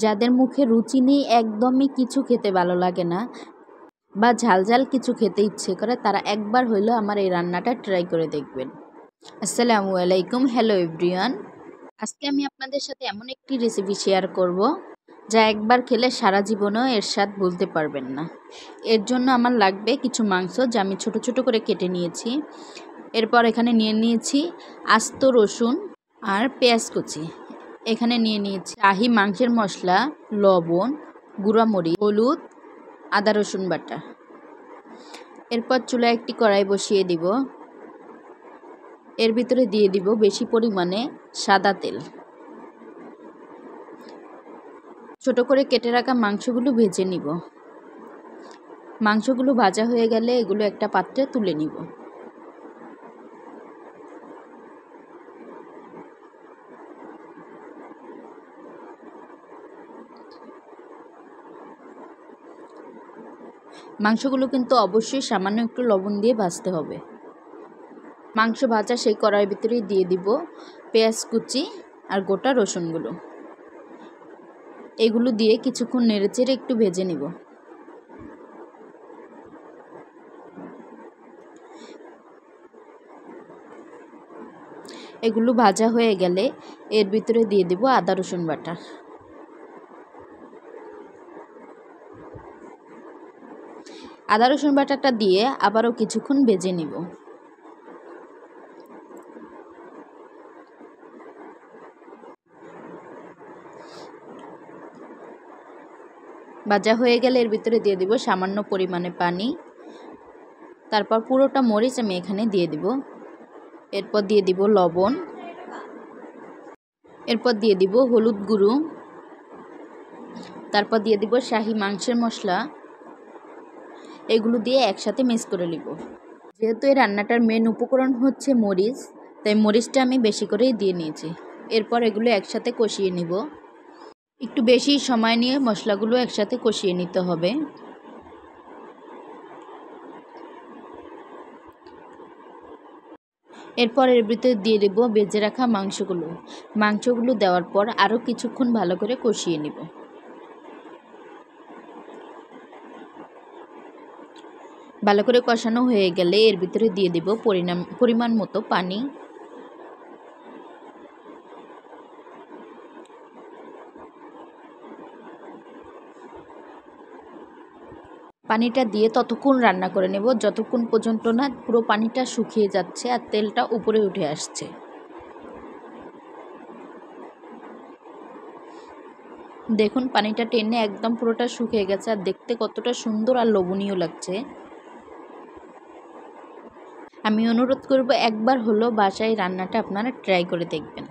যাদের মুখে রুচি নেই, একদমই কিছু খেতে ভালো লাগে না বা ঝাল ঝাল কিছু খেতে ইচ্ছে করে, তারা একবার হইলেও আমার এই রান্নাটা ট্রাই করে দেখবেন। আসসালামু আলাইকুম, হ্যালো এভরিওয়ান। আজকে আমি আপনাদের সাথে এমন একটি রেসিপি শেয়ার করব যা একবার খেলে সারা জীবনেও এর স্বাদ ভুলতে পারবেন না। এর জন্য আমার লাগবে কিছু মাংস, যা আমি ছোট ছোট করে কেটে নিয়েছি। এরপর এখানে নিয়ে নিয়েছি আস্ত রসুন আর পেঁয়াজ কুচি। এখানে নিয়ে নিয়েছি শাহি মাংসের মশলা, লবণ, গুঁড়ামরিচ, হলুদ, আদা রসুন বাটা। এরপর চুলায় একটি কড়াই বসিয়ে দিব। এর ভিতরে দিয়ে দিব বেশি পরিমাণে সাদা তেল। ছোট করে কেটে রাখা মাংসগুলো ভেজে নিব। মাংসগুলো ভাজা হয়ে গেলে এগুলো একটা পাত্রে তুলে নিব। মাংসগুলো কিন্তু অবশ্যই সামান্য একটু লবণ দিয়ে ভাজতে হবে। মাংস ভাজা সেই কড়াইয়ের ভিতরেই দিয়ে দিব পেঁয়াজ কুচি আর গোটা রসুনগুলো। এগুলো দিয়ে কিছুক্ষণ নেড়েচেড়ে একটু ভেজে নিব। এগুলো ভাজা হয়ে গেলে এর ভিতরে দিয়ে দিব আদা রসুন বাটা। আদা রসুন বাটাটা দিয়ে আবারও কিছুক্ষণ ভেজে নিব। ভাজা হয়ে গেলে এর ভিতরে দিয়ে দিব সামান্য পরিমাণে পানি। তারপর পুরোটা মরিচ আমি এখানে দিয়ে দিব। এরপর দিয়ে দিব লবণ। এরপর দিয়ে দিব হলুদ গুঁড়ো। তারপর দিয়ে দিব শাহি মাংসের মশলা। এগুলো দিয়ে একসাথে মিক্স করে নিব। যেহেতু এই রান্নাটার মেন উপকরণ হচ্ছে মরিচ, তাই মরিচটা আমি বেশি করেই দিয়ে নিয়েছি। এরপর এগুলো একসাথে কষিয়ে নিব। একটু বেশি সময় নিয়ে মশলাগুলো একসাথে কষিয়ে নিতে হবে। এরপর এর ভিতরে দিয়ে দেব ভেজে রাখা মাংসগুলো দেওয়ার পর আরও কিছুক্ষণ ভালো করে কষিয়ে নিব। ভালো করে কষানো হয়ে গেলে এর ভিতরে দিয়ে দেব পরিমাণ মতো পানি। পানিটা দিয়ে ততক্ষণ রান্না করে নেব যতক্ষণ পর্যন্ত না পুরো পানিটা শুকিয়ে যাচ্ছে আর তেলটা উপরে উঠে আসছে। দেখুন পানিটা টেনে একদম পুরোটা শুকিয়ে গেছে আর দেখতে কতটা সুন্দর আর লোভনীয় লাগছে। আমি অনুরোধ করব একবার হলো বাসায় রান্নাটা আপনারা ট্রাই করে দেখবেন।